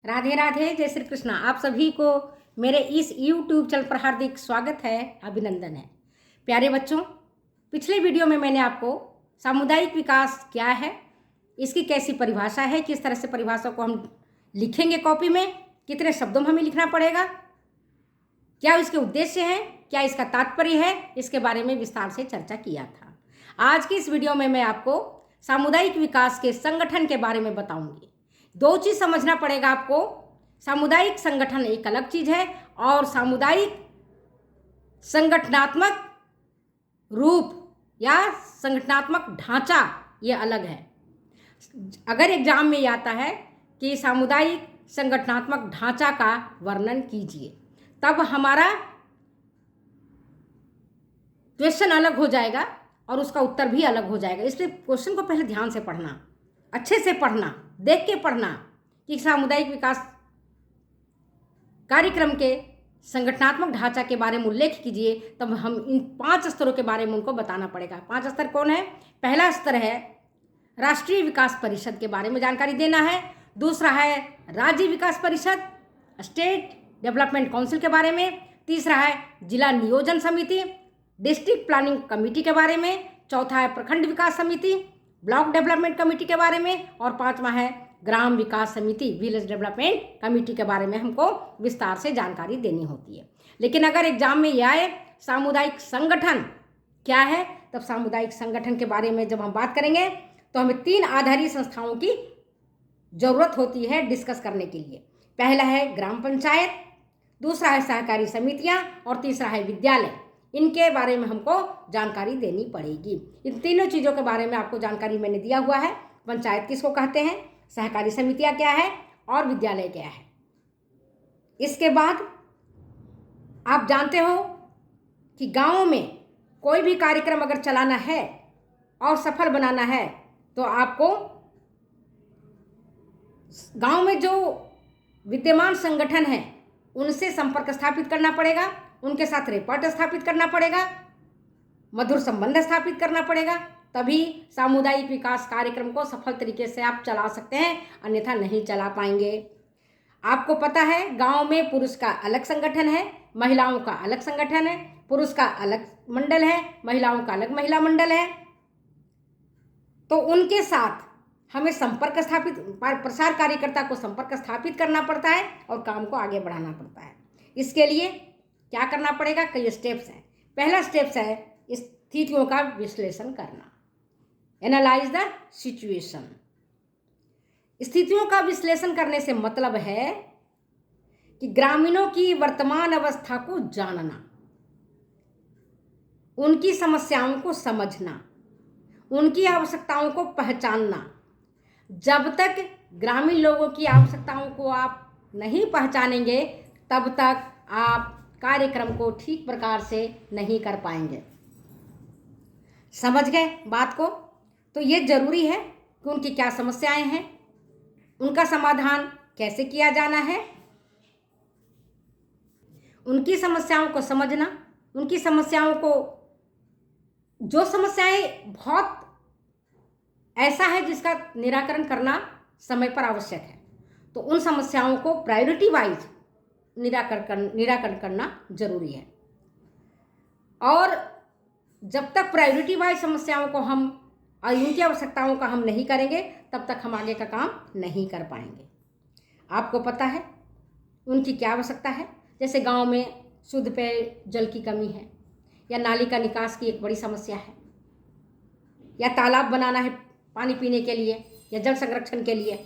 राधे राधे, जय श्री कृष्णा। आप सभी को मेरे इस YouTube चैनल पर हार्दिक स्वागत है, अभिनंदन है। प्यारे बच्चों, पिछले वीडियो में मैंने आपको सामुदायिक विकास क्या है, इसकी कैसी परिभाषा है, किस तरह से परिभाषा को हम लिखेंगे कॉपी में, कितने शब्दों में हमें लिखना पड़ेगा, क्या इसके उद्देश्य हैं, क्या इसका तात्पर्य है, इसके बारे में विस्तार से चर्चा किया था। आज की इस वीडियो में मैं आपको सामुदायिक विकास के संगठन के बारे में बताऊंगी। दो चीज़ समझना पड़ेगा आपको। सामुदायिक संगठन एक अलग चीज़ है और सामुदायिक संगठनात्मक रूप या संगठनात्मक ढांचा ये अलग है। अगर एग्जाम में आता है कि सामुदायिक संगठनात्मक ढांचा का वर्णन कीजिए, तब हमारा क्वेश्चन अलग हो जाएगा और उसका उत्तर भी अलग हो जाएगा। इसलिए क्वेश्चन को पहले ध्यान से पढ़ना, अच्छे से पढ़ना, देख के पढ़ना कि सामुदायिक विकास कार्यक्रम के संगठनात्मक ढांचा के बारे में उल्लेख कीजिए, तब हम इन 5 स्तरों के बारे में उनको बताना पड़ेगा। 5 स्तर कौन है? पहला स्तर है राष्ट्रीय विकास परिषद के बारे में जानकारी देना है। दूसरा है राज्य विकास परिषद, स्टेट डेवलपमेंट काउंसिल के बारे में। तीसरा है जिला नियोजन समिति, डिस्ट्रिक्ट प्लानिंग कमेटी के बारे में। चौथा है प्रखंड विकास समिति, ब्लॉक डेवलपमेंट कमेटी के बारे में। और 5वां है ग्राम विकास समिति, विलेज डेवलपमेंट कमेटी के बारे में हमको विस्तार से जानकारी देनी होती है। लेकिन अगर एग्जाम में यह आए सामुदायिक संगठन क्या है, तब सामुदायिक संगठन के बारे में जब हम बात करेंगे तो हमें 3 आधारित संस्थाओं की जरूरत होती है डिस्कस करने के लिए। पहला है ग्राम पंचायत, दूसरा है सहकारी समितियां और तीसरा है विद्यालय। इनके बारे में हमको जानकारी देनी पड़ेगी। इन तीनों चीज़ों के बारे में आपको जानकारी मैंने दिया हुआ है। पंचायत किसको कहते हैं, सहकारी समितियां क्या है और विद्यालय क्या है। इसके बाद आप जानते हो कि गाँव में कोई भी कार्यक्रम अगर चलाना है और सफल बनाना है तो आपको गांव में जो विद्यमान संगठन है उनसे संपर्क स्थापित करना पड़ेगा, उनके साथ रिपोर्ट स्थापित करना पड़ेगा, मधुर संबंध स्थापित करना पड़ेगा, तभी सामुदायिक विकास कार्यक्रम को सफल तरीके से आप चला सकते हैं, अन्यथा नहीं चला पाएंगे। आपको पता है गांव में पुरुष का अलग संगठन है, महिलाओं का अलग संगठन है, पुरुष का अलग मंडल है, महिलाओं का अलग महिला मंडल है। तो उनके साथ हमें संपर्क स्थापित, प्रसार कार्यकर्ता को संपर्क स्थापित करना पड़ता है और काम को आगे बढ़ाना पड़ता है। इसके लिए क्या करना पड़ेगा? कई स्टेप्स हैं। पहला स्टेप्स है स्थितियों का विश्लेषण करना, एनालाइज द सिचुएशन। स्थितियों का विश्लेषण करने से मतलब है कि ग्रामीणों की वर्तमान अवस्था को जानना, उनकी समस्याओं को समझना, उनकी आवश्यकताओं को पहचानना। जब तक ग्रामीण लोगों की आवश्यकताओं को आप नहीं पहचानेंगे तब तक आप कार्यक्रम को ठीक प्रकार से नहीं कर पाएंगे। समझ गए बात को? तो ये जरूरी है कि उनकी क्या समस्याएं हैं, उनका समाधान कैसे किया जाना है, उनकी समस्याओं को समझना, उनकी समस्याओं को, जो समस्याएं बहुत ऐसा है जिसका निराकरण करना समय पर आवश्यक है, तो उन समस्याओं को प्रायोरिटी वाइज निराकरण करना जरूरी है। और जब तक प्रायोरिटी वाइज समस्याओं को हम और उनकी आवश्यकताओं का हम नहीं करेंगे तब तक हम आगे का काम नहीं कर पाएंगे। आपको पता है उनकी क्या आवश्यकता है। जैसे गांव में शुद्ध पेय जल की कमी है, या नाली का निकास की एक बड़ी समस्या है, या तालाब बनाना है पानी पीने के लिए या जल संरक्षण के लिए,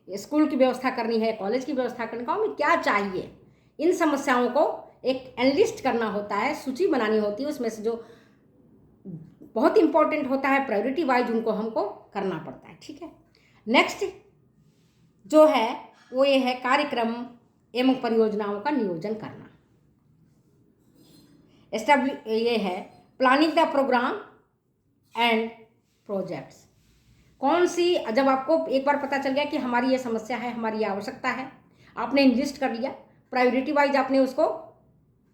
स्कूल की व्यवस्था करनी है, कॉलेज की व्यवस्था करनी, गाँव में क्या चाहिए, इन समस्याओं को एक एनालिस्ट करना होता है, सूची बनानी होती है। उसमें से जो बहुत इंपॉर्टेंट होता है प्रायोरिटी वाइज उनको हमको करना पड़ता है। ठीक है। नेक्स्ट जो है वो ये है कार्यक्रम एवं परियोजनाओं का नियोजन करना। ये है planning the programme and projects. कौन सी, जब आपको एक बार पता चल गया कि हमारी ये समस्या है, हमारी ये आवश्यकता है, आपने लिस्ट कर लिया, प्रायोरिटी वाइज आपने उसको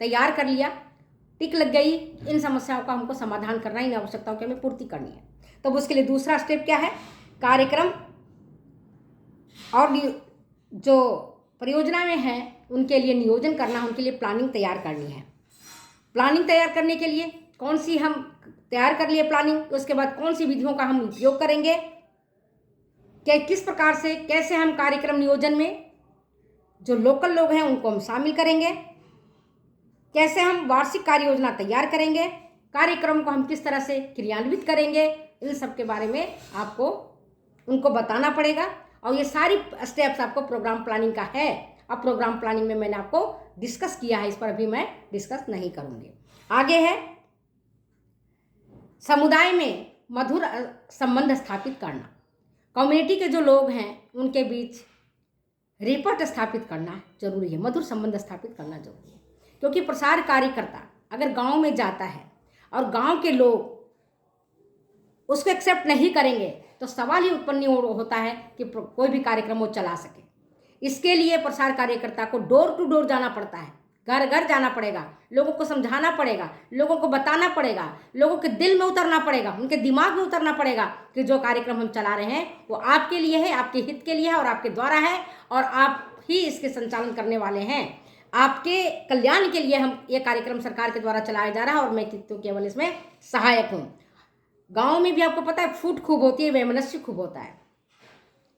तैयार कर लिया, टिक लग गई, इन समस्याओं का हमको समाधान करना, इन आवश्यकताओं की हमें पूर्ति करनी है। तब उसके लिए दूसरा स्टेप क्या है? कार्यक्रम और जो परियोजना में है उनके लिए नियोजन करना, उनके लिए प्लानिंग तैयार करनी है। प्लानिंग तैयार करने के लिए कौन सी हम तैयार कर लिए प्लानिंग, तो उसके बाद कौन सी विधियों का हम उपयोग करेंगे, कि किस प्रकार से कैसे हम कार्यक्रम नियोजन में जो लोकल लोग हैं उनको हम शामिल करेंगे, कैसे हम वार्षिक कार्य योजना तैयार करेंगे, कार्यक्रम को हम किस तरह से क्रियान्वित करेंगे, इन सब के बारे में आपको उनको बताना पड़ेगा। और ये सारी स्टेप्स आपको प्रोग्राम प्लानिंग का है। अब प्रोग्राम प्लानिंग में मैंने आपको डिस्कस किया है, इस पर अभी मैं डिस्कस नहीं करूँगी। आगे है समुदाय में मधुर संबंध स्थापित करना। कम्युनिटी के जो लोग हैं उनके बीच रिपोर्ट स्थापित करना जरूरी है, मधुर संबंध स्थापित करना जरूरी है। क्योंकि प्रसार कार्यकर्ता अगर गांव में जाता है और गांव के लोग उसको एक्सेप्ट नहीं करेंगे तो सवाल ही उत्पन्न होता है कि कोई भी कार्यक्रम वो चला सके। इसके लिए प्रसार कार्यकर्ता को डोर टू डोर जाना पड़ता है, घर घर जाना पड़ेगा, लोगों को समझाना पड़ेगा, लोगों को बताना पड़ेगा, लोगों के दिल में उतरना पड़ेगा, उनके दिमाग में उतरना पड़ेगा कि जो कार्यक्रम हम चला रहे हैं वो आपके लिए है, आपके हित के लिए है और आपके द्वारा है, और आप ही इसके संचालन करने वाले हैं। आपके कल्याण के लिए हम ये कार्यक्रम सरकार के द्वारा चलाया जा रहा है और मैं तो केवल इसमें सहायक हूँ। गाँव में भी आपको पता है फूट खूब होती है, वैमनस्य खूब होता है।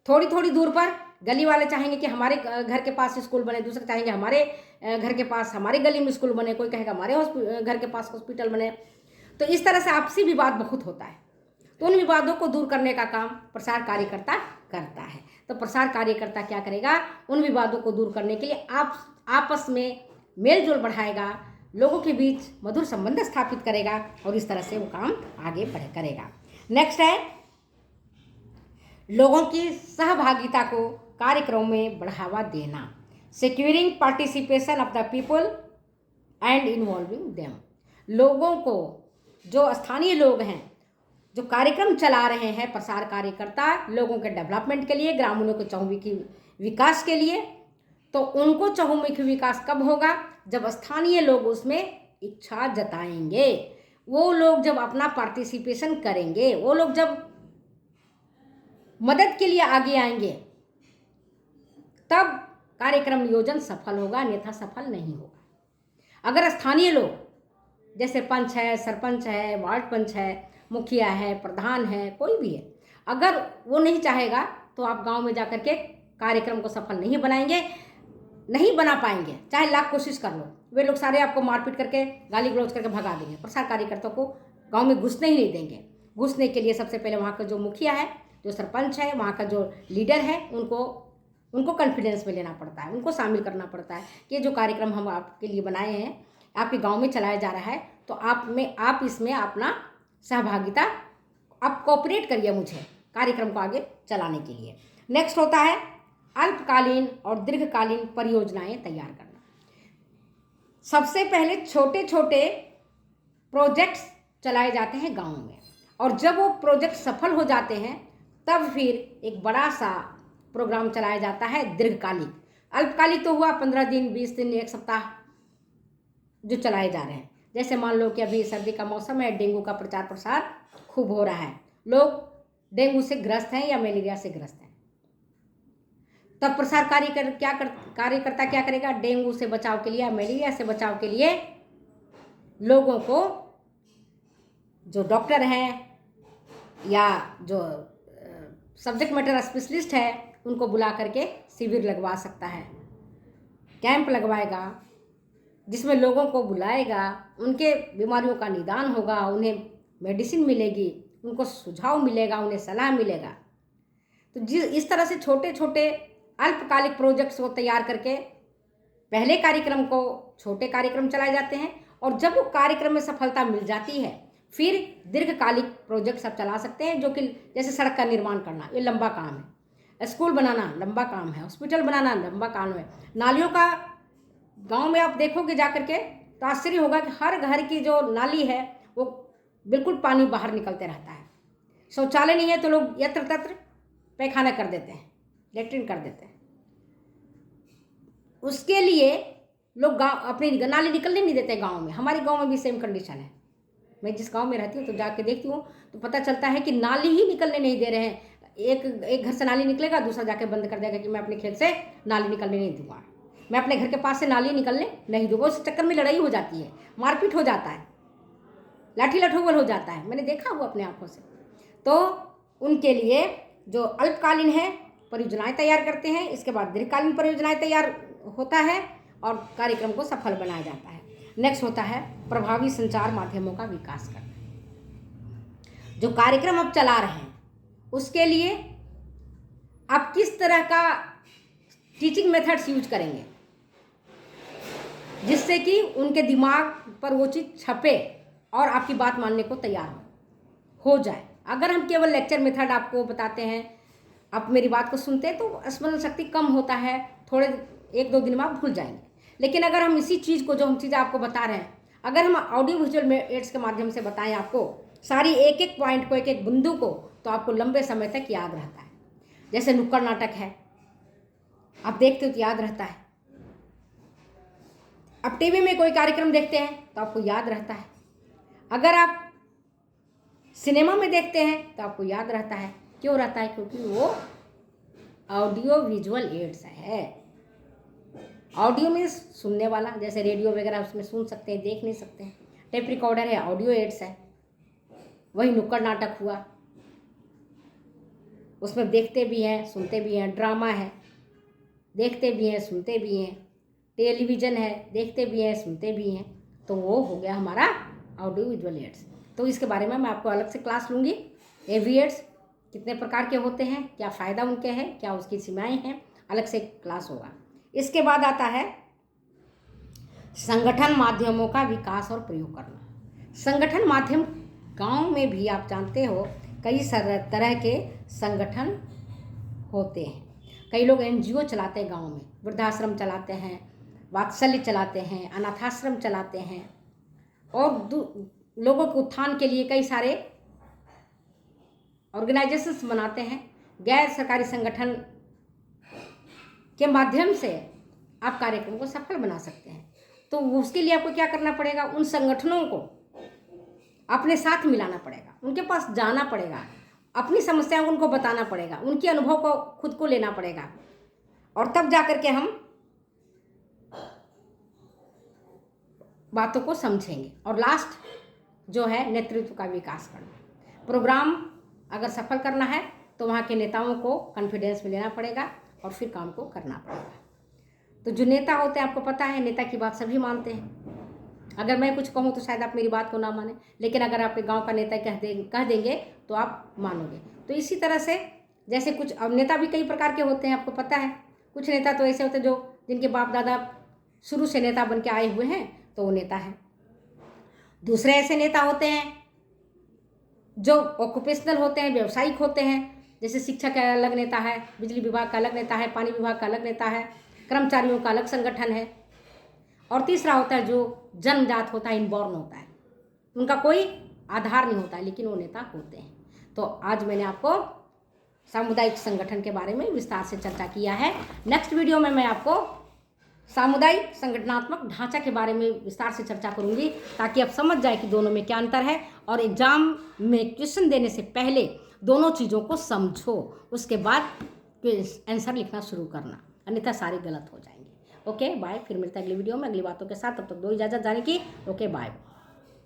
थोड़ी थोड़ी दूर पर गली वाले चाहेंगे कि हमारे घर के पास स्कूल बने, दूसरे चाहेंगे हमारे घर के पास हमारे गली में स्कूल बने, कोई कहेगा हमारे घर के पास हॉस्पिटल बने। तो इस तरह से आपसी विवाद बहुत होता है। तो उन विवादों को दूर करने का काम प्रसार कार्यकर्ता करता है। तो प्रसार कार्यकर्ता क्या करेगा, उन विवादों को दूर करने के लिए आपस में मेल जोल बढ़ाएगा, लोगों के बीच मधुर संबंध स्थापित करेगा और इस तरह से वो काम आगे करेगा। नेक्स्ट है लोगों की सहभागिता को कार्यक्रमों में बढ़ावा देना, securing participation of the people and involving them. लोगों को, जो स्थानीय लोग हैं जो कार्यक्रम चला रहे हैं, प्रसार कार्यकर्ता लोगों के डेवलपमेंट के लिए, ग्रामीणों के चहुमुखी विकास के लिए, तो उनको चहुमुखी विकास कब होगा, जब स्थानीय लोग उसमें इच्छा जताएंगे, वो लोग जब अपना पार्टिसिपेशन करेंगे, वो लोग जब मदद के लिए आगे आएंगे, तब कार्यक्रम नियोजन सफल होगा, अन्यथा सफल नहीं होगा। अगर स्थानीय लोग जैसे पंच है, सरपंच है, वार्ड पंच है, मुखिया है, प्रधान है, कोई भी है, अगर वो नहीं चाहेगा तो आप गांव में जाकर के कार्यक्रम को सफल नहीं बनाएंगे, नहीं बना पाएंगे, चाहे लाख कोशिश कर लो। वे लोग सारे आपको मारपीट करके गाली गलौज करके भगा देंगे, प्रसार कार्यकर्ताओं को गांव में घुसने ही नहीं देंगे। घुसने के लिए सबसे पहले वहाँ का जो मुखिया है, जो सरपंच है, वहाँ का जो लीडर है, उनको कॉन्फिडेंस में लेना पड़ता है, उनको शामिल करना पड़ता है कि जो कार्यक्रम हम आपके लिए बनाए हैं, आपके गांव में चलाया जा रहा है, तो आप इसमें अपना सहभागिता, आप कोऑपरेट करिए मुझे कार्यक्रम को आगे चलाने के लिए। नेक्स्ट होता है अल्पकालीन और दीर्घकालीन परियोजनाएं तैयार करना। सबसे पहले छोटे छोटे प्रोजेक्ट्स चलाए जाते हैं गाँव में, और जब वो प्रोजेक्ट सफल हो जाते हैं तब फिर एक बड़ा सा प्रोग्राम चलाया जाता है दीर्घकालिक। अल्पकालिक तो हुआ 15 दिन, 20 दिन, 1 सप्ताह जो चलाए जा रहे हैं। जैसे मान लो कि अभी सर्दी का मौसम है, डेंगू का प्रचार प्रसार खूब हो रहा है, लोग डेंगू से ग्रस्त हैं या मलेरिया से ग्रस्त हैं, तब प्रसार कार्यकर्ता क्या करेगा, डेंगू से बचाव के लिए या मलेरिया से बचाव के लिए लोगों को, जो डॉक्टर हैं या जो सब्जेक्ट मैटर स्पेशलिस्ट है, उनको बुला करके शिविर लगवा सकता है, कैंप लगवाएगा, जिसमें लोगों को बुलाएगा, उनके बीमारियों का निदान होगा, उन्हें मेडिसिन मिलेगी, उनको सुझाव मिलेगा, उन्हें सलाह मिलेगा। तो इस तरह से छोटे छोटे अल्पकालिक प्रोजेक्ट्स को तैयार करके पहले कार्यक्रम को, छोटे कार्यक्रम चलाए जाते हैं, और जब वो कार्यक्रम में सफलता मिल जाती है फिर दीर्घकालिक प्रोजेक्ट्स आप चला सकते हैं, जो कि जैसे सड़क का निर्माण करना, ये लंबा काम है, स्कूल बनाना लंबा काम है, हॉस्पिटल बनाना लंबा काम है, नालियों का गांव में आप देखोगे जाकर के तो आश्चर्य होगा कि हर घर की जो नाली है वो बिल्कुल पानी बाहर निकलते रहता है। शौचालय नहीं है तो लोग यत्र तत्र पैखाना कर देते हैं, लेट्रिन कर देते हैं। उसके लिए लोग गाँव अपनी नाली निकलने नहीं देते गाँव में। हमारे गाँव में भी सेम कंडीशन है। मैं जिस गांव में रहती हूँ तो जाके देखती हूँ तो पता चलता है कि नाली ही निकलने नहीं दे रहे हैं। एक घर से नाली निकलेगा, दूसरा जाके बंद कर देगा कि मैं अपने खेत से नाली निकलने नहीं दूंगा, मैं अपने घर के पास से नाली निकलने नहीं दूंगा। उस चक्कर में लड़ाई हो जाती है, मारपीट हो जाता है, लाठी लठोगल हो जाता है, मैंने देखा हुआ अपने आंखों से। तो उनके लिए जो अल्पकालीन है परियोजनाएं तैयार करते हैं, इसके बाद दीर्घकालीन परियोजनाएं तैयार होता है और कार्यक्रम को सफल बनाया जाता है। नेक्स्ट होता है प्रभावी संचार माध्यमों का विकास करना। जो कार्यक्रम आप चला रहे हैं उसके लिए आप किस तरह का टीचिंग मेथड्स यूज करेंगे जिससे कि उनके दिमाग पर वो चीज़ छपे और आपकी बात मानने को तैयार हो जाए। अगर हम केवल लेक्चर मेथड आपको बताते हैं, आप मेरी बात को सुनते हैं, तो स्मरण शक्ति कम होता है, थोड़े 1-2 दिन में आप भूल जाएंगे। लेकिन अगर हम इसी चीज़ को, जो हम चीज़ें आपको बता रहे हैं, अगर हम ऑडियो विजुअल एड्स के माध्यम से बताएं आपको सारी एक एक पॉइंट को, एक एक बिंदु को, तो आपको लंबे समय तक याद रहता है। जैसे नुक्कड़ नाटक है, आप देखते हो तो याद रहता है। आप टीवी में कोई कार्यक्रम देखते हैं तो आपको याद रहता है। अगर आप सिनेमा में देखते हैं तो आपको याद रहता है। क्यों रहता है? क्योंकि वो ऑडियो विजुअल एड्स है। ऑडियो में सुनने वाला, जैसे रेडियो वगैरह उसमें सुन सकते हैं, देख नहीं सकते हैं। टेप रिकॉर्डर है, ऑडियो एड्स है। वही नुक्कड़ नाटक हुआ, उसमें देखते भी हैं सुनते भी हैं। ड्रामा है, देखते भी हैं सुनते भी हैं। टेलीविज़न है, देखते भी हैं सुनते भी हैं। तो वो हो गया हमारा ऑडियो विजुअल एड्स। तो इसके बारे में मैं आपको अलग से क्लास लूँगी। AV एड्स कितने प्रकार के होते हैं, क्या फ़ायदा उनके हैं, क्या उसकी सीमाएं हैं, अलग से क्लास होगा। इसके बाद आता है संगठन माध्यमों का विकास और प्रयोग करना। संगठन माध्यम, गांव में भी आप जानते हो कई तरह के संगठन होते हैं। कई लोग NGO चलाते हैं गांव में, वृद्धाश्रम चलाते हैं, वात्सल्य चलाते हैं, अनाथाश्रम चलाते हैं, और लोगों के उत्थान के लिए कई सारे ऑर्गेनाइजेशंस बनाते हैं। गैर सरकारी संगठन के माध्यम से आप कार्यक्रम को सफल बना सकते हैं। तो उसके लिए आपको क्या करना पड़ेगा? उन संगठनों को अपने साथ मिलाना पड़ेगा, उनके पास जाना पड़ेगा, अपनी समस्याओं को उनको बताना पड़ेगा, उनके अनुभव को खुद को लेना पड़ेगा, और तब जाकर के हम बातों को समझेंगे। और लास्ट जो है नेतृत्व का विकास करना। प्रोग्राम अगर सफल करना है तो वहाँ के नेताओं को कॉन्फिडेंस में लेना पड़ेगा और फिर काम को करना पड़ेगा। तो जो नेता होते हैं, आपको पता है नेता की बात सभी मानते हैं। अगर मैं कुछ कहूँ तो शायद आप मेरी बात को ना माने, लेकिन अगर आपके गांव का नेता कह देंगे तो आप मानोगे। तो इसी तरह से जैसे कुछ, अब नेता भी कई प्रकार के होते हैं, आपको पता है। कुछ नेता तो ऐसे होते हैं जो जिनके बाप दादा शुरू से नेता बन के आए हुए हैं, तो वो नेता है। दूसरे ऐसे नेता होते हैं जो ऑक्यूपेशनल होते हैं, व्यावसायिक होते हैं। जैसे शिक्षा का अलग नेता है, बिजली विभाग का अलग नेता है, पानी विभाग का अलग नेता है, कर्मचारियों का अलग संगठन है। और तीसरा होता है जो जन्मजात होता है, इनबॉर्न होता है, उनका कोई आधार नहीं होता है, लेकिन वो नेता होते हैं। तो आज मैंने आपको सामुदायिक संगठन के बारे में विस्तार से चर्चा किया है। नेक्स्ट वीडियो में मैं आपको सामुदायिक संगठनात्मक ढांचा के बारे में विस्तार से चर्चा करूंगी, ताकि आप समझ जाए कि दोनों में क्या अंतर है। और एग्जाम में क्वेश्चन देने से पहले दोनों चीज़ों को समझो, उसके बाद आंसर लिखना शुरू करना, अन्यथा सारे गलत हो जाएंगे। ओके बाय, फिर मिलता है अगली वीडियो में अगली बातों के साथ। तब तक दो इजाज़त जाने की। Okay bye.